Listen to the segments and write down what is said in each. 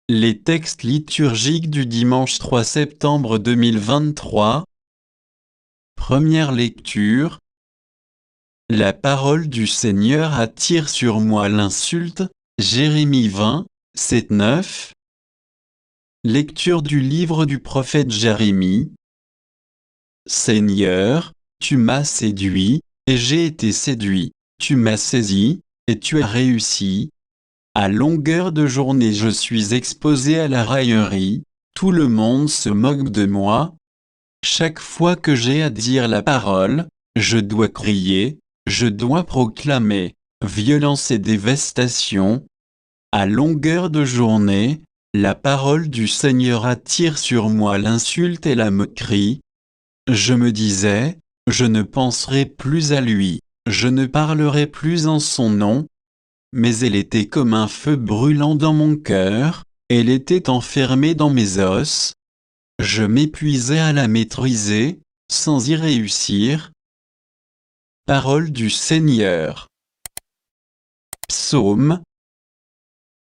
Les textes liturgiques du dimanche 3 septembre 2023. Première lecture. La parole du Seigneur attire sur moi l'insulte. Jérémie 20, 7-9. Lecture du livre du prophète Jérémie. Seigneur, tu m'as séduit, et j'ai été séduit. Tu m'as saisi, et tu as réussi. À longueur de journée je suis exposé à la raillerie, tout le monde se moque de moi. Chaque fois que j'ai à dire la parole, je dois crier, je dois proclamer, violence et dévastation. À longueur de journée, la parole du Seigneur attire sur moi l'insulte et la moquerie. Je me disais, je ne penserai plus à lui, je ne parlerai plus en son nom. Mais elle était comme un feu brûlant dans mon cœur, elle était enfermée dans mes os. Je m'épuisais à la maîtriser, sans y réussir. Parole du Seigneur. Psaume.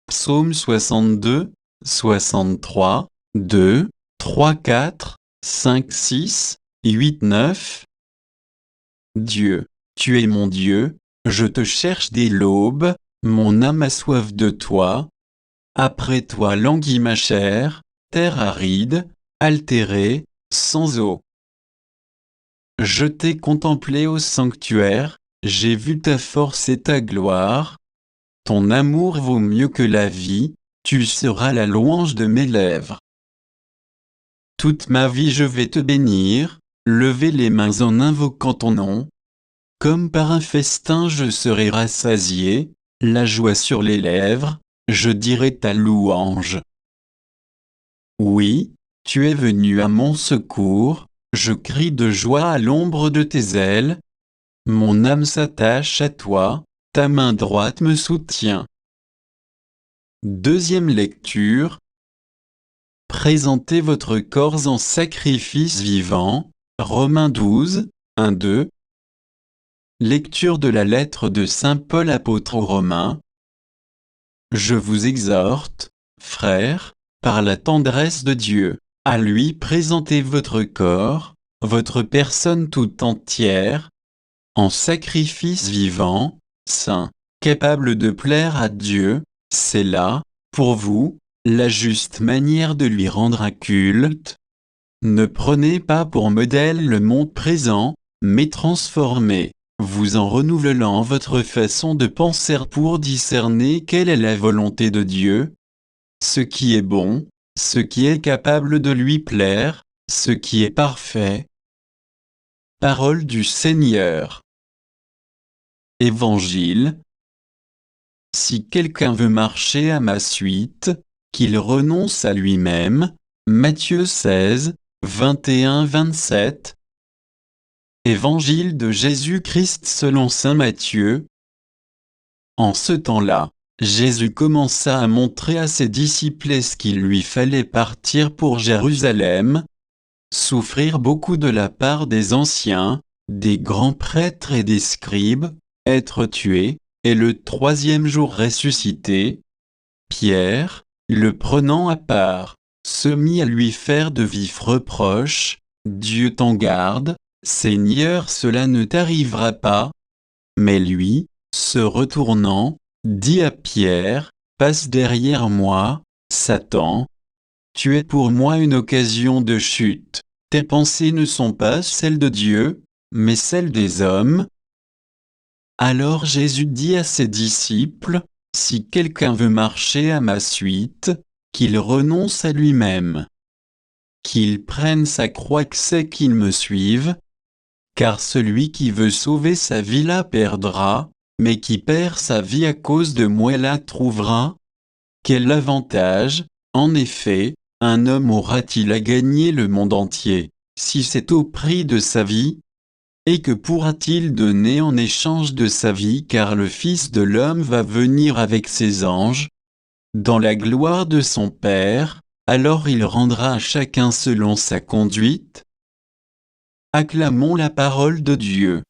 Psaume 62, 63, 2, 3, 4, 5, 6, 8, 9. Dieu, tu es mon Dieu, je te cherche dès l'aube. Mon âme a soif de toi. Après toi languit ma chair, terre aride, altérée, sans eau. Je t'ai contemplé au sanctuaire, j'ai vu ta force et ta gloire. Ton amour vaut mieux que la vie, tu seras la louange de mes lèvres. Toute ma vie je vais te bénir, lever les mains en invoquant ton nom. Comme par un festin je serai rassasié. La joie sur les lèvres, je dirai ta louange. Oui, tu es venu à mon secours, je crie de joie à l'ombre de tes ailes. Mon âme s'attache à toi, ta main droite me soutient. Deuxième lecture. Présentez votre corps en sacrifice vivant. Romains 12, 1-2. Lecture de la lettre de saint Paul apôtre aux Romains. Je vous exhorte, frères, par la tendresse de Dieu, à lui présenter votre corps, votre personne tout entière, en sacrifice vivant, saint, capable de plaire à Dieu. C'est là, pour vous, la juste manière de lui rendre un culte. Ne prenez pas pour modèle le monde présent, mais transformez vous en renouvelant votre façon de penser pour discerner quelle est la volonté de Dieu, ce qui est bon, ce qui est capable de lui plaire, ce qui est parfait. Parole du Seigneur. Évangile. Si quelqu'un veut marcher à ma suite, qu'il renonce à lui-même. Matthieu 16, 21-27. Évangile de Jésus-Christ selon saint Matthieu. En ce temps-là, Jésus commença à montrer à ses disciples ce qu'il lui fallait partir pour Jérusalem, souffrir beaucoup de la part des anciens, des grands prêtres et des scribes, être tué, et le troisième jour ressuscité. Pierre, le prenant à part, se mit à lui faire de vifs reproches. Dieu t'en garde, Seigneur, cela ne t'arrivera pas. Mais lui, se retournant, dit à Pierre, passe derrière moi, Satan. Tu es pour moi une occasion de chute. Tes pensées ne sont pas celles de Dieu, mais celles des hommes. Alors Jésus dit à ses disciples, si quelqu'un veut marcher à ma suite, qu'il renonce à lui-même. Qu'il prenne sa croix que c'est qu'il me suive. Car celui qui veut sauver sa vie la perdra, mais qui perd sa vie à cause de moi la trouvera. Quel avantage, en effet, un homme aura-t-il à gagner le monde entier, si c'est au prix de sa vie? Et que pourra-t-il donner en échange de sa vie, car le Fils de l'homme va venir avec ses anges, dans la gloire de son Père, alors il rendra à chacun selon sa conduite. Acclamons la parole de Dieu.